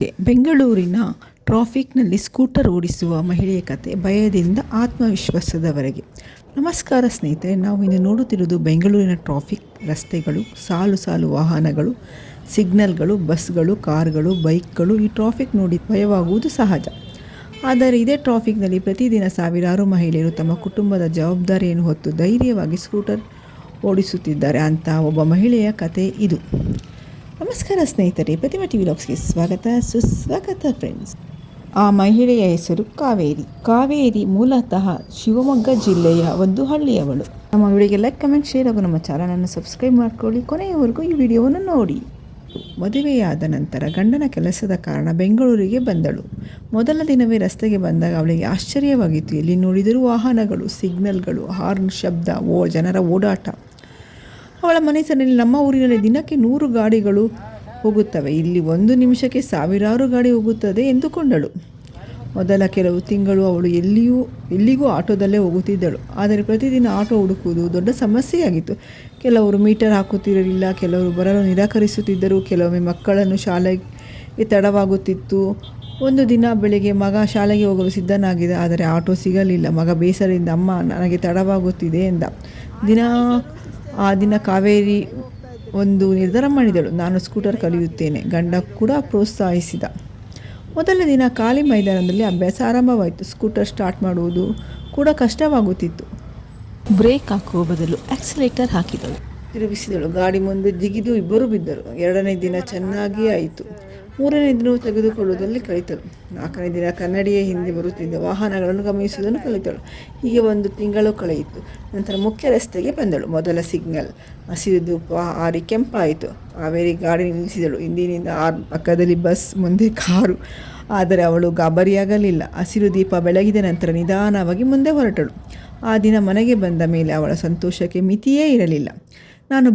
ಬೆಂಗಳೂರಿನ ಟ್ರಾಫಿಕ್ನಲ್ಲಿ ಸ್ಕೂಟರ್ ಓಡಿಸುವ ಮಹಿಳೆಯ ಕತೆ ಭಯದಿಂದ ಆತ್ಮವಿಶ್ವಾಸದವರೆಗೆ. ನಮಸ್ಕಾರ ಸ್ನೇಹಿತರೆ, ನಾವು ಇಂದು ನೋಡುತ್ತಿರುವುದು ಬೆಂಗಳೂರಿನ ಟ್ರಾಫಿಕ್ ರಸ್ತೆಗಳು, ಸಾಲು ಸಾಲು ವಾಹನಗಳು, ಸಿಗ್ನಲ್ಗಳು, ಬಸ್ಗಳು, ಕಾರ್ಗಳು, ಬೈಕ್ಗಳು. ಈ ಟ್ರಾಫಿಕ್ ನೋಡಿ ಭಯವಾಗುವುದು ಸಹಜ. ಆದರೆ ಇದೇ ಟ್ರಾಫಿಕ್ನಲ್ಲಿ ಪ್ರತಿದಿನ ಸಾವಿರಾರು ಮಹಿಳೆಯರು ತಮ್ಮ ಕುಟುಂಬದ ಜವಾಬ್ದಾರಿಯನ್ನು ಹೊತ್ತು ಧೈರ್ಯವಾಗಿ ಸ್ಕೂಟರ್ ಓಡಿಸುತ್ತಿದ್ದಾರೆ ಅಂತ ಒಬ್ಬ ಮಹಿಳೆಯ ಕತೆ ಇದು. ನಮಸ್ಕಾರ ಸ್ನೇಹಿತರೆ, ಪ್ರತಿಮಾ ಟಿವಿ ವ್ಲಾಗ್ಸ್ಗೆ ಸ್ವಾಗತ, ಸುಸ್ವಾಗತ ಫ್ರೆಂಡ್ಸ್. ಆ ಮಹಿಳೆಯ ಹೆಸರು ಕಾವೇರಿ ಮೂಲತಃ ಶಿವಮೊಗ್ಗ ಜಿಲ್ಲೆಯ ಒಂದು ಹಳ್ಳಿಯವಳು. ನಮ್ಮ ವಿಡಿಯೋಗೆ ಲೈಕ್, ಕಮೆಂಟ್, ಶೇರ್ ಹಾಗೂ ನಮ್ಮ ಚಾನಲನ್ನು ಸಬ್ಸ್ಕ್ರೈಬ್ ಮಾಡ್ಕೊಳ್ಳಿ. ಕೊನೆಯವರೆಗೂ ಈ ವಿಡಿಯೋವನ್ನು ನೋಡಿ. ಮದುವೆಯಾದ ನಂತರ ಗಂಡನ ಕೆಲಸದ ಕಾರಣ ಬೆಂಗಳೂರಿಗೆ ಬಂದಳು. ಮೊದಲ ದಿನವೇ ರಸ್ತೆಗೆ ಬಂದಾಗ ಅವಳಿಗೆ ಆಶ್ಚರ್ಯವಾಗಿತ್ತು. ಎಲ್ಲಿ ನೋಡಿದರೂ ವಾಹನಗಳು, ಸಿಗ್ನಲ್ಗಳು, ಹಾರ್ನ್ ಶಬ್ದ, ಜನರ ಓಡಾಟ. ಅವಳ ಮನಸ್ಸಿನಲ್ಲಿ ನಮ್ಮ ಊರಿನಲ್ಲಿ ದಿನಕ್ಕೆ 100 ಗಾಡಿಗಳು ಹೋಗುತ್ತವೆ, ಇಲ್ಲಿ 1 ನಿಮಿಷಕ್ಕೆ ಸಾವಿರಾರು ಗಾಡಿ ಹೋಗುತ್ತದೆ ಎಂದುಕೊಂಡಳು. ಮೊದಲ ಕೆಲವು ತಿಂಗಳು ಅವಳು ಎಲ್ಲಿಗೂ ಆಟೋದಲ್ಲೇ ಹೋಗುತ್ತಿದ್ದಳು. ಆದರೆ ಪ್ರತಿದಿನ ಆಟೋ ಹುಡುಕುವುದು ದೊಡ್ಡ ಸಮಸ್ಯೆಯಾಗಿತ್ತು. ಕೆಲವರು ಮೀಟರ್ ಹಾಕುತ್ತಿರಲಿಲ್ಲ, ಕೆಲವರು ಬರಲು ನಿರಾಕರಿಸುತ್ತಿದ್ದರು, ಕೆಲವೊಮ್ಮೆ ಮಕ್ಕಳನ್ನು ಶಾಲೆಗೆ ತಡವಾಗುತ್ತಿತ್ತು. ಒಂದು ದಿನ ಬೆಳಿಗ್ಗೆ ಮಗ ಶಾಲೆಗೆ ಹೋಗಲು ಸಿದ್ಧನಾಗಿದ್ದ, ಆದರೆ ಆಟೋ ಸಿಗಲಿಲ್ಲ. ಮಗ ಬೇಸರದಿಂದ, ಅಮ್ಮ ನನಗೆ ತಡವಾಗುತ್ತಿದೆ ಎಂದ. ಆ ದಿನ ಕಾವೇರಿ ಒಂದು ನಿರ್ಧಾರ ಮಾಡಿದಳು. ನಾನು ಸ್ಕೂಟರ್ ಕಲಿಯುತ್ತೇನೆ. ಗಂಡ ಕೂಡ ಪ್ರೋತ್ಸಾಹಿಸಿದ. ಮೊದಲ ದಿನ ಖಾಲಿ ಮೈದಾನದಲ್ಲಿ ಅಭ್ಯಾಸ ಆರಂಭವಾಯಿತು. ಸ್ಕೂಟರ್ ಸ್ಟಾರ್ಟ್ ಮಾಡುವುದು ಕೂಡ ಕಷ್ಟವಾಗುತ್ತಿತ್ತು. ಬ್ರೇಕ್ ಹಾಕುವ ಬದಲು ಆಕ್ಸಿಲೇಟರ್ ಹಾಕಿದಳು, ತಿರುಗಿಸಿದಳು. ಗಾಡಿ ಮುಂದೆ ಜಿಗಿದು ಇಬ್ಬರು ಬಿದ್ದರು. 2ನೇ ದಿನ ಚೆನ್ನಾಗಿ ಆಯಿತು. 3ನೇ ದಿನ ತೆಗೆದುಕೊಳ್ಳುವುದರಲ್ಲಿ ಕಲಿತಳು. 4ನೇ ದಿನ ಕನ್ನಡಿಯ ಹಿಂದೆ ಬರುತ್ತಿದ್ದ ವಾಹನಗಳನ್ನು ಗಮನಿಸುವುದನ್ನು ಕಲಿತಳು. ಹೀಗೆ 1 ತಿಂಗಳು ಕಳೆಯಿತು. ನಂತರ ಮುಖ್ಯ ರಸ್ತೆಗೆ ಬಂದಳು. ಮೊದಲ ಸಿಗ್ನಲ್ ಹಸಿರು ದೀಪ ಆರಿ ಕೆಂಪಾಯಿತು. ಕಾವೇರಿ ಗಾಡಿ ನಿಲ್ಲಿಸಿದಳು. ಹಿಂದಿನಿಂದ ಪಕ್ಕದಲ್ಲಿ ಬಸ್, ಮುಂದೆ ಕಾರು. ಆದರೆ ಅವಳು ಗಾಬರಿಯಾಗಲಿಲ್ಲ. ಹಸಿರು ದೀಪ ಬೆಳಗಿದ ನಂತರ ನಿಧಾನವಾಗಿ ಮುಂದೆ ಹೊರಟಳು. ಆ ದಿನ ಮನೆಗೆ ಬಂದ ಮೇಲೆ ಅವಳ ಸಂತೋಷಕ್ಕೆ ಮಿತಿಯೇ ಇರಲಿಲ್ಲ. ನಾನು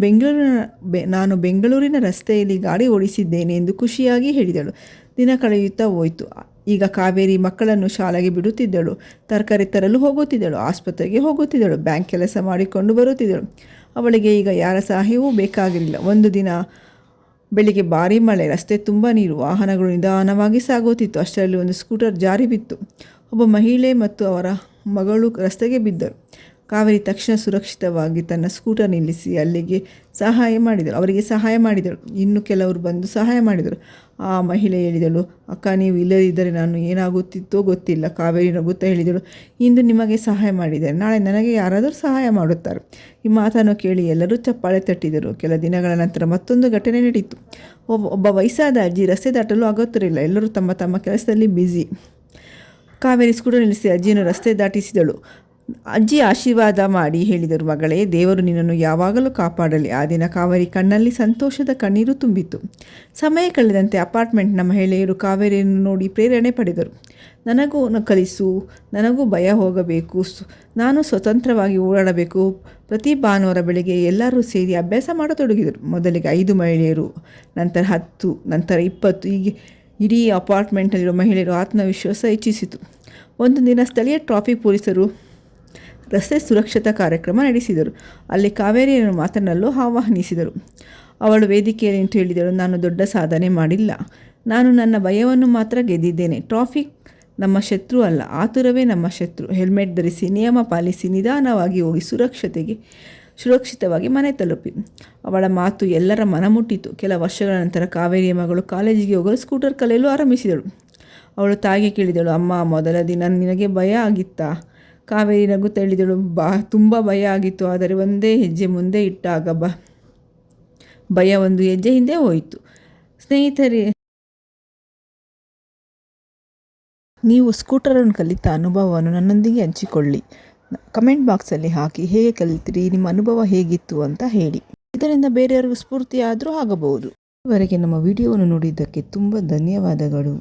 ಬೆಂಗಳೂರಿನ ರಸ್ತೆಯಲ್ಲಿ ಗಾಡಿ ಓಡಿಸಿದ್ದೇನೆ ಎಂದು ಖುಷಿಯಾಗಿ ಹೇಳಿದಳು. ದಿನ ಕಳೆಯುತ್ತಾ ಹೋಯಿತು. ಈಗ ಕಾವೇರಿ ಮಕ್ಕಳನ್ನು ಶಾಲೆಗೆ ಬಿಡುತ್ತಿದ್ದಳು, ತರಕಾರಿ ತರಲು ಹೋಗುತ್ತಿದ್ದಳು, ಆಸ್ಪತ್ರೆಗೆ ಹೋಗುತ್ತಿದ್ದಳು, ಬ್ಯಾಂಕ್ ಕೆಲಸ ಮಾಡಿಕೊಂಡು ಬರುತ್ತಿದ್ದಳು. ಅವಳಿಗೆ ಈಗ ಯಾರ ಸಹಾಯವೂ ಬೇಕಾಗಿರಲಿಲ್ಲ. ಒಂದು ದಿನ ಬೆಳಿಗ್ಗೆ ಭಾರೀ ಮಳೆ, ರಸ್ತೆ ತುಂಬ ನೀರು, ವಾಹನಗಳು ನಿಧಾನವಾಗಿ ಸಾಗುತ್ತಿತ್ತು. ಅಷ್ಟರಲ್ಲಿ ಒಂದು ಸ್ಕೂಟರ್ ಜಾರಿ ಬಿತ್ತು. ಒಬ್ಬ ಮಹಿಳೆ ಮತ್ತು ಅವರ ಮಗಳು ರಸ್ತೆಗೆ ಬಿದ್ದರು. ಕಾವೇರಿ ತಕ್ಷಣ ಸುರಕ್ಷಿತವಾಗಿ ತನ್ನ ಸ್ಕೂಟರ್ ನಿಲ್ಲಿಸಿ ಅವರಿಗೆ ಸಹಾಯ ಮಾಡಿದಳು. ಇನ್ನು ಕೆಲವರು ಬಂದು ಸಹಾಯ ಮಾಡಿದರು. ಆ ಮಹಿಳೆ ಹೇಳಿದಳು, ಅಕ್ಕ, ನೀವು ಇಲ್ಲದಿದ್ದರೆ ನಾನು ಏನಾಗುತ್ತಿತ್ತೋ ಗೊತ್ತಿಲ್ಲ. ಕಾವೇರಿ ನಗುತ್ತಾ ಹೇಳಿದಳು, ಇಂದು ನಿಮಗೆ ಸಹಾಯ ಮಾಡಿದ್ದಾರೆ, ನಾಳೆ ನನಗೆ ಯಾರಾದರೂ ಸಹಾಯ ಮಾಡುತ್ತಾರೆ. ಈ ಮಾತನ್ನು ಕೇಳಿ ಎಲ್ಲರೂ ಚಪ್ಪಾಳೆ ತಟ್ಟಿದರು. ಕೆಲ ದಿನಗಳ ನಂತರ ಮತ್ತೊಂದು ಘಟನೆ ನಡೆಯಿತು. ಒಬ್ಬ ವಯಸ್ಸಾದ ಅಜ್ಜಿ ರಸ್ತೆ ದಾಟಲು ಆಗುತ್ತಿರಲಿಲ್ಲ. ಎಲ್ಲರೂ ತಮ್ಮ ತಮ್ಮ ಕೆಲಸದಲ್ಲಿ ಬ್ಯುಸಿ. ಕಾವೇರಿ ಸ್ಕೂಟರ್ ನಿಲ್ಲಿಸಿ ಅಜ್ಜಿಯನ್ನು ರಸ್ತೆ ದಾಟಿಸಿದಳು. ಅಜ್ಜಿ ಆಶೀರ್ವಾದ ಮಾಡಿ ಹೇಳಿದರು, ಮಗಳೇ, ದೇವರು ನಿನ್ನನ್ನು ಯಾವಾಗಲೂ ಕಾಪಾಡಲಿ. ಆ ದಿನ ಕಾವೇರಿ ಕಣ್ಣಲ್ಲಿ ಸಂತೋಷದ ಕಣ್ಣೀರು ತುಂಬಿತು. ಸಮಯ ಕಳೆದಂತೆ ಅಪಾರ್ಟ್ಮೆಂಟ್ನ ಮಹಿಳೆಯರು ಕಾವೇರಿಯನ್ನು ನೋಡಿ ಪ್ರೇರಣೆ ಪಡೆದರು. ನನಗೂ ಕಲಿಸು, ನನಗೂ ಭಯ ಹೋಗಬೇಕು, ನಾನು ಸ್ವತಂತ್ರವಾಗಿ ಓಡಾಡಬೇಕು. ಪ್ರತಿ ಭಾನುವಾರ ಬೆಳಿಗ್ಗೆ ಎಲ್ಲರೂ ಸೇರಿ ಅಭ್ಯಾಸ ಮಾಡತೊಡಗಿದರು. ಮೊದಲಿಗೆ 5 ಮಹಿಳೆಯರು, ನಂತರ 10, ನಂತರ 20. ಹೀಗೆ ಇಡೀ ಅಪಾರ್ಟ್ಮೆಂಟ್ನಲ್ಲಿರುವ ಮಹಿಳೆಯರು ಆತ್ಮವಿಶ್ವಾಸ ಹೆಚ್ಚಿಸಿತು. ಒಂದು ದಿನ ಸ್ಥಳೀಯ ಟ್ರಾಫಿಕ್ ಪೊಲೀಸರು ರಸ್ತೆ ಸುರಕ್ಷತಾ ಕಾರ್ಯಕ್ರಮ ನಡೆಸಿದರು. ಅಲ್ಲಿ ಕಾವೇರಿಯನ್ನು ಮಾತನಾಡಲು ಆಹ್ವಾನಿಸಿದರು. ಅವಳು ವೇದಿಕೆಯಲ್ಲಿ ನಿಂತು ಹೇಳಿದಳು, ನಾನು ದೊಡ್ಡ ಸಾಧನೆ ಮಾಡಿಲ್ಲ, ನಾನು ನನ್ನ ಭಯವನ್ನು ಮಾತ್ರ ಗೆದ್ದಿದ್ದೇನೆ. ಟ್ರಾಫಿಕ್ ನಮ್ಮ ಶತ್ರು ಅಲ್ಲ, ಆತುರವೇ ನಮ್ಮ ಶತ್ರು. ಹೆಲ್ಮೆಟ್ ಧರಿಸಿ, ನಿಯಮ ಪಾಲಿಸಿ, ನಿಧಾನವಾಗಿ ಹೋಗಿ ಸುರಕ್ಷಿತವಾಗಿ ಮನೆ ತಲುಪಿ. ಅವಳ ಮಾತು ಎಲ್ಲರ ಮನ ಮುಟ್ಟಿತು. ಕೆಲ ವರ್ಷಗಳ ನಂತರ ಕಾವೇರಿಯ ಮಗಳು ಕಾಲೇಜಿಗೆ ಹೋಗಲು ಸ್ಕೂಟರ್ ಕಲಿಯಲು ಆರಂಭಿಸಿದಳು. ಅವಳು ತಾಯಿಗೆ ಕೇಳಿದಳು, ಅಮ್ಮ, ಮೊದಲ ದಿನ ನಿನಗೆ ಭಯ ಆಗಿತ್ತಾ? ಕಾವೇರಿ ನಗುತ್ತಾ ಹೇಳಿದಳು, ತುಂಬ ಭಯ ಆಗಿತ್ತು, ಆದರೆ ಒಂದೇ ಹೆಜ್ಜೆ ಮುಂದೆ ಇಟ್ಟಾಗ ಭಯ ಒಂದು ಹೆಜ್ಜೆ ಹಿಂದೆ ಹೋಯಿತು. ಸ್ನೇಹಿತರೆ, ನೀವು ಸ್ಕೂಟರನ್ನು ಕಲಿತ ಅನುಭವವನ್ನು ನನ್ನೊಂದಿಗೆ ಹಂಚಿಕೊಳ್ಳಿ. ಕಮೆಂಟ್ ಬಾಕ್ಸಲ್ಲಿ ಹಾಕಿ, ಹೇಗೆ ಕಲಿತಿರಿ, ನಿಮ್ಮ ಅನುಭವ ಹೇಗಿತ್ತು ಅಂತ ಹೇಳಿ. ಇದರಿಂದ ಬೇರೆಯವರಿಗೂ ಸ್ಫೂರ್ತಿ ಆದರೂ ಆಗಬಹುದು. ಇದುವರೆಗೆ ನಮ್ಮ ವಿಡಿಯೋವನ್ನು ನೋಡಿದ್ದಕ್ಕೆ ತುಂಬ ಧನ್ಯವಾದಗಳು.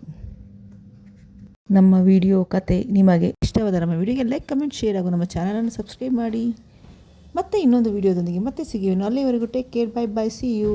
ನಮ್ಮ ವಿಡಿಯೋ ಕತೆ ನಿಮಗೆ ಇಷ್ಟವಾದ ನಮ್ಮ ವಿಡಿಯೋಗೆ ಲೈಕ್, ಕಮೆಂಟ್, ಶೇರ್ ಹಾಗೂ ನಮ್ಮ ಚಾನಲನ್ನು ಸಬ್ಸ್ಕ್ರೈಬ್ ಮಾಡಿ. ಮತ್ತೆ ಇನ್ನೊಂದು ವಿಡಿಯೋದೊಂದಿಗೆ ಮತ್ತೆ ಸಿಗುವೆನು. ಅಲ್ಲಿವರೆಗೂ take care, bye bye, see you.